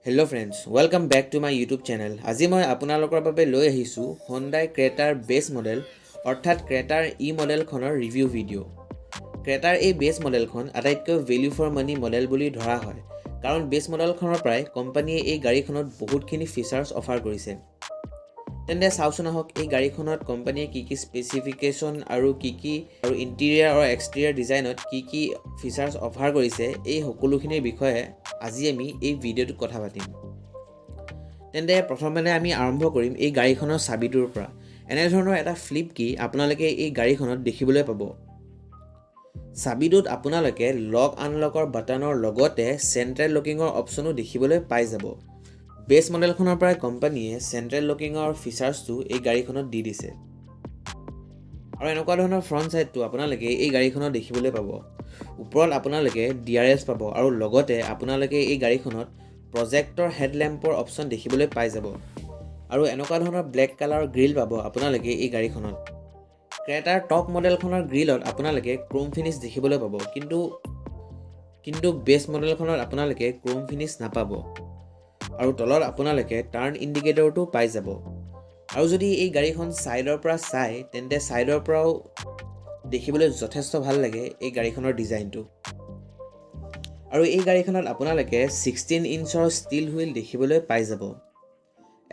Hello friends, welcome back to my YouTube channel. আজি মই আপোনালোকৰ বাবে লৈ আহিছোঁ Hyundai Creta বেছ মডেল অৰ্থাৎ Creta E মডেলখনৰ ৰিভিউ ভিডিঅ'। Creta এই বেছ মডেলখন আটাইতকৈ ভেলিউ ফৰ মানি মডেল বুলি ধৰা হয় কাৰণ বেছ মডেলখনৰ পৰাই কোম্পানীয়ে এই গাড়ীখনত বহুতখিনি ফিচাৰ্ছ অফাৰ কৰিছে। তেন্তে চাওঁচোন আহক এই গাড়ীখনত কোম্পানীয়ে কি স্পেচিফিকেশ্যন আৰু ইণ্টেৰিয়াৰ আৰু এক্সটেৰিয়াৰ ডিজাইনত কি ফিচাৰ্ছ অফাৰ কৰিছে এই সকলোখিনিৰ বিষয়ে আজি আমি এই ভিডিঅ'টোত কথা পাতিম। তেন্তে প্ৰথমতে আমি আৰম্ভ কৰিম এই গাড়ীখনৰ চাবিটোৰ পৰা। এনেধৰণৰ এটা ফ্লিপ কি আপোনালোকে এই গাড়ীখনত দেখিবলৈ পাব। চাবিটোত আপোনালোকে লক আনলকৰ বাটনৰ লগতে চেণ্ট্ৰেল লকিঙৰ অপশ্যনো দেখিবলৈ পাই যাব। বেছ মডেলখনৰ পৰা কোম্পানীয়ে চেণ্ট্ৰেল লকিঙৰ ফিচাৰ্ছটো এই গাড়ীখনত দি দিছে। আৰু এনেকুৱা ধৰণৰ ফ্ৰণ্ট ছাইডটো আপোনালোকে এই গাড়ীখনত দেখিবলৈ পাব। ওপৰত আপোনালোকে DRS পাব আৰু লগতে আপোনালোকে এই গাড়ীখনত প্ৰজেক্টৰ হেডলেম্পৰ অপশ্যন দেখিবলৈ পাই যাব। আৰু এনেকুৱা ধৰণৰ ব্লেক কালাৰৰ গ্ৰিল পাব আপোনালোকে এই গাড়ীখনত। ক্ৰেটাৰ টপ মডেলখনৰ গ্ৰিলত আপোনালোকে ক্ৰোম ফিনিছ দেখিবলৈ পাব, কিন্তু বেছ মডেলখনত আপোনালোকে ক্ৰোম ফিনিছ নাপাব। আৰু তলত আপোনালোকে টাৰ্ণ ইণ্ডিকেটৰটো পাই যাব। আৰু যদি এই গাড়ীখন ছাইডৰ পৰা চাই তেন্তে ছাইডৰ পৰাও দেখিবলৈ যথেষ্ট ভাল লাগে এই গাড়ীখনৰ ডিজাইনটো। আৰু এই গাড়ীখনত আপোনালোকে 16 ইঞ্চৰ ষ্টীল হুইল দেখিবলৈ পাই যাব।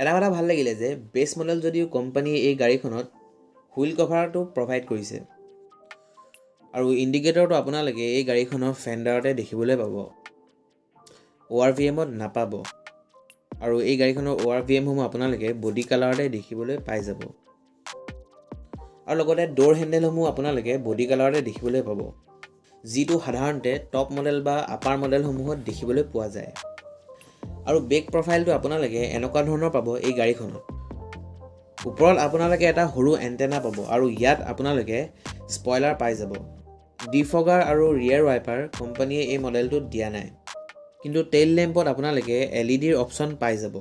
এটা কথা ভাল লাগিলে যে বেছ মডেল যদিও কোম্পানীয়ে এই গাড়ীখনত হুইল কভাৰটো প্ৰভাইড কৰিছে। আৰু ইণ্ডিকেটৰটো আপোনালোকে এই গাড়ীখনৰ ফেণ্ডাৰতে দেখিবলৈ পাব, ORVMত নাপাব। আৰু এই গাড়ীখনৰ ORVMসমূহ আপোনালোকে বডি কালাৰতে দেখিবলৈ পাই যাব। আৰু লগতে ড'ৰ হেণ্ডেলসমূহ আপোনালোকে বডি কালাৰতে দেখিবলৈ পাব, যিটো সাধাৰণতে টপ মডেল বা আপাৰ মডেলসমূহত দেখিবলৈ পোৱা যায়। আৰু বেক প্ৰফাইলটো আপোনালোকে এনেকুৱা ধৰণৰ পাব এই গাড়ীখনত। ওপৰত আপোনালোকে এটা সৰু এণ্টেনা পাব আৰু ইয়াত আপোনালোকে স্পইলাৰ পাই যাব। ডিফগাৰ আৰু ৰিয়াৰ ৱাইপাৰ কোম্পানীয়ে এই মডেলটোত দিয়া নাই, কিন্তু টেইল লেম্পত আপোনালোকে LEDৰ অপশ্যন পাই যাব।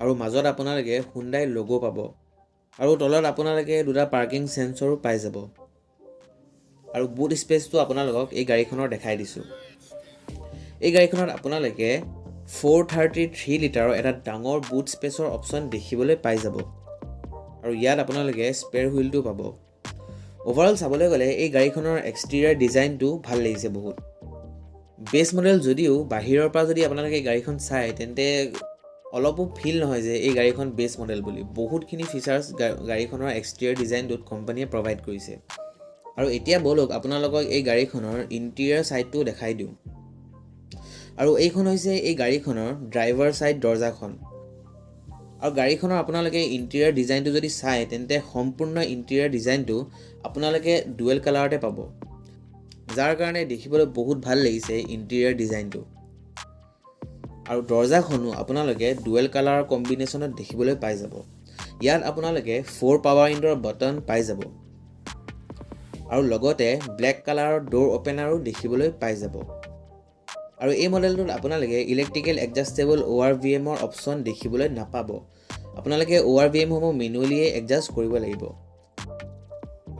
আৰু মাজত আপোনালোকে Hyundai লোগো পাব। আৰু তলত আপোনালোকে দুটা পাৰ্কিং সেন্সৰো পাই যাব। আৰু বুট স্পেচটো আপোনালোকক এই গাড়ীখনৰ দেখাই দিছোঁ। এই গাড়ীখনত আপোনালোকে 433 লিটাৰৰ এটা ডাঙৰ বুট স্পেচৰ অপশ্যন দেখিবলৈ পাই যাব। আৰু ইয়াত আপোনালোকে স্পেয়াৰ হুইলটো পাব। অভাৰঅল চাবলৈ গ'লে এই গাড়ীখনৰ এক্সটেৰিয়াৰ ডিজাইনটো ভাল লাগিছে বহুত। বেছ মডেল যদিও বাহিৰৰ পৰা যদি আপোনালোকে এই গাড়ীখন চাই তেন্তে অলপো ফিল নহয় যে এই গাড়ীখন বেছ মডেল বুলি। বহুতখিনি ফিচাৰ্ছ গাড়ীখনৰ এক্সটেৰিয়াৰ ডিজাইনটোত কোম্পানীয়ে প্ৰভাইড কৰিছে। আৰু এতিয়া বলক আপোনালোকক এই গাড়ীখনৰ ইণ্টেৰিয়াৰ ছাইডটো দেখাই দিওঁ। আৰু এইখন হৈছে এই গাড়ীখনৰ ড্ৰাইভাৰ ছাইড দৰ্জাখন। আৰু গাড়ীখনৰ আপোনালোকে ইণ্টেৰিয়াৰ ডিজাইনটো যদি চাই তেন্তে সম্পূৰ্ণ ইণ্টেৰিয়াৰ ডিজাইনটো আপোনালোকে ডুৱেল কালাৰতে পাব, যাৰ কাৰণে দেখিবলৈ বহুত ভাল লাগিছে ইণ্টেৰিয়াৰ ডিজাইনটো। আৰু দৰ্জাখনো আপোনালোকে ডুৱেল কালাৰৰ কম্বিনেশ্যনত দেখিবলৈ পাই যাব। ইয়াত আপোনালোকে 4 পাৱাৰ ইণ্ডৰ বাটন পাই যাব। আৰু লগতে ব্লেক কালাৰৰ ড'ৰ অপেনাৰো দেখিবলৈ পাই যাব। আৰু এই মডেলটোত আপোনালোকে ইলেক্ট্ৰিকেল এডজাষ্টেবল ORVMৰ অপশ্যন দেখিবলৈ নাপাব। আপোনালোকে ORVMসমূহ মেনুৱেলিয়ে এডজাষ্ট কৰিব লাগিব।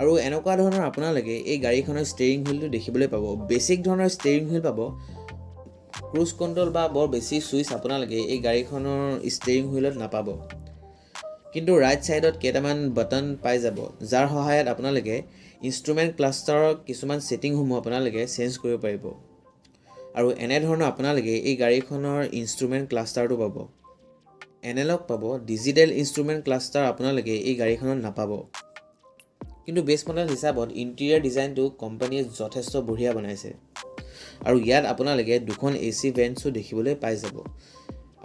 আৰু এনেকুৱা ধৰণৰ আপোনালোকে এই গাড়ীখনৰ ষ্টেৰিং হুইলটো দেখিবলৈ পাব। বেছিক ধৰণৰ ষ্টেৰিং হুইল পাব। ক্ৰুজ কণ্ট্ৰল বা বৰ বেছি ছুইচ আপোনালোকে এই গাড়ীখনৰ ষ্টেৰিং হুইলত নাপাব। কিন্তু ৰাইট ছাইডত কেইটামান বাটন পাই যাব, যাৰ সহায়ত আপোনালোকে ইনষ্ট্ৰুমেণ্ট ক্লাষ্টাৰৰ কিছুমান ছেটিংসমূহ আপোনালোকে চেঞ্জ কৰিব পাৰিব। আৰু এনেধৰণৰ আপোনালোকে এই গাড়ীখনৰ ইনষ্ট্ৰুমেণ্ট ক্লাষ্টাৰটো পাব। এনালগ পাব, ডিজিটেল ইনষ্ট্ৰুমেণ্ট ক্লাষ্টাৰ আপোনালোকে এই গাড়ীখনত নাপাব। কিন্তু বেছ মডেল হিচাপত ইণ্টেৰিয়াৰ ডিজাইনটো কোম্পানীয়ে যথেষ্ট বঢ়িয়া বনাইছে। আৰু ইয়াত আপোনালোকে দুখন AC ভেণ্টছো দেখিবলৈ পাই যাব।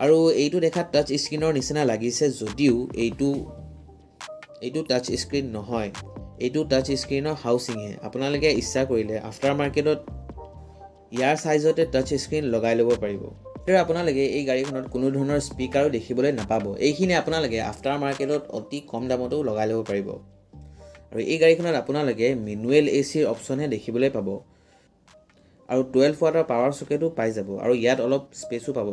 আৰু এইটো দেখাত টাচ স্ক্ৰীনৰ নিচিনা লাগিছে যদিও এইটো টাচ স্ক্ৰীন নহয়, এইটো টাচ স্ক্ৰীনৰ হাউচিংহে। আপোনালোকে ইচ্ছা কৰিলে আফটাৰ মাৰ্কেটত ইয়াৰ ছাইজতে টাচ স্ক্ৰীন লগাই ল'ব পাৰিব। আৰু আপোনালোকে এই গাড়ীখনত কোনো ধৰণৰ স্পীকাৰো দেখিবলৈ নাপাব। এইখিনি আপোনালোকে আফটাৰ মাৰ্কেটত অতি কম দামতো লগাই ল'ব পাৰিব। আৰু এই গাড়ীখনত আপোনালোকে মেনুৱেল ACৰ অপশ্যনহে দেখিবলৈ পাব। আৰু 12 ৱাটৰ পাৱাৰ চকেটো পাই যাব। আৰু ইয়াত অলপ স্পেচো পাব।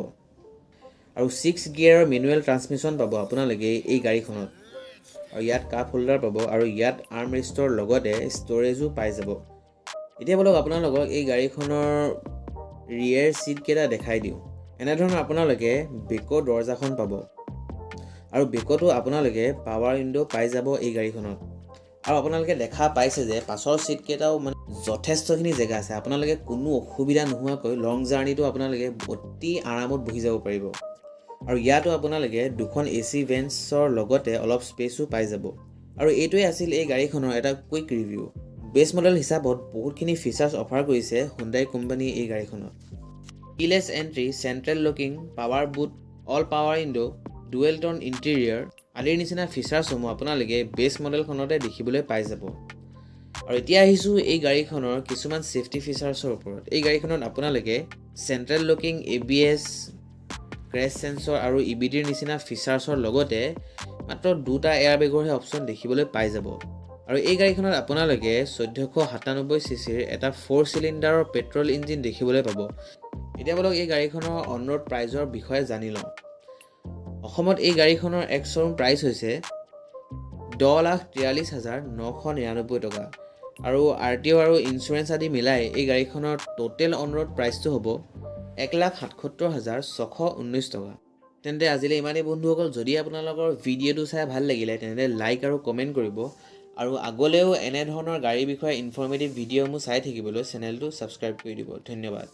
আৰু 6 গিয়াৰৰ মেনুৱেল ট্ৰান্সমিশ্যন পাব আপোনালোকে এই গাড়ীখনত। আৰু ইয়াত কাপ হোল্ডাৰ পাব। আৰু ইয়াত আৰ্ম ৰেষ্টৰ লগতে ষ্ট'ৰেজো পাই যাব। এতিয়া বলক আপোনালোকক এই গাড়ীখনৰ ৰিয়েৰ ছিট কেইটা দেখাই দিওঁ। এনেধৰণৰ আপোনালোকে বেকৰ দৰজাখন পাব আৰু বেকতো আপোনালোকে পাৱাৰ উইণ্ডো পাই যাব এই গাড়ীখনত। আৰু আপোনালোকে দেখা পাইছে যে পাছৰ সিট কেইটাও মানে যথেষ্টখিনি জেগা আছে। আপোনালোকে কোনো অসুবিধা নোহোৱাকৈ লং জাৰ্নিটো আপোনালোকে অতি আৰামত বহি যাব পাৰিব। আৰু ইয়াতো আপোনালোকে দুখন AC ভেন্টছৰ লগতে অলপ স্পেচো পাই যাব। আৰু এইটোৱে আছিল এই গাড়ীখনৰ এটা কুইক ৰিভিউ। বেছ মডেল হিচাপত বহুতখিনি ফিচাৰ্ছ অফাৰ কৰিছে Hyundai কোম্পানী এই গাড়ীখনত। কিলেছ এণ্ট্ৰি, চেণ্ট্ৰেল লকিং, পাৱাৰ বুট, অল পাৱাৰ উইণ্ডো, ডুৱেল টোন ইণ্টেৰিয়ৰ আদিৰ নিচিনা ফিচাৰ্ছসমূহ আপোনালোকে বেছ মডেলখনতে দেখিবলৈ পাই যাব। আৰু এতিয়া আহিছোঁ এই গাড়ীখনৰ কিছুমান ছেফটি ফিচাৰ্ছৰ ওপৰত। এই গাড়ীখনত আপোনালোকে central locking, ABS, crash sensor আৰু EBDৰ নিচিনা ফিচাৰ্ছৰ লগতে মাত্ৰ 2টা এয়াৰবেগৰহে অপশ্যন দেখিবলৈ পাই যাব। আৰু এই গাড়ীখনত আপোনালোকে 1497 চিচিৰ এটা 4 চিলিণ্ডাৰৰ পেট্ৰল ইঞ্জিন দেখিবলৈ পাব। এতিয়া বলক এই গাড়ীখনৰ অন ৰোড প্ৰাইজৰ বিষয়ে জানি লওঁ। অসমত এই গাড়ীখনৰ এক শ্বৰুম প্ৰাইচ হৈছে 10,43,999 টকা। আৰু RTO আৰু ইঞ্চুৰেঞ্চ আদি মিলাই এই গাড়ীখনৰ টোটেল অন ৰোড প্ৰাইচটো হ'ব 1,77,619 টকা। তেন্তে আজিলৈ ইমানেই বন্ধুসকল। যদি আপোনালোকৰ ভিডিঅ'টো চাই ভাল লাগিলে তেন্তে লাইক আৰু কমেণ্ট কৰিব। আৰু আগলৈও এনেধৰণৰ গাড়ীৰ বিষয়ে ইনফৰ্মেটিভ ভিডিঅ'সমূহ চাই থাকিবলৈ চেনেলটো ছাবস্ক্ৰাইব কৰি দিব। ধন্যবাদ।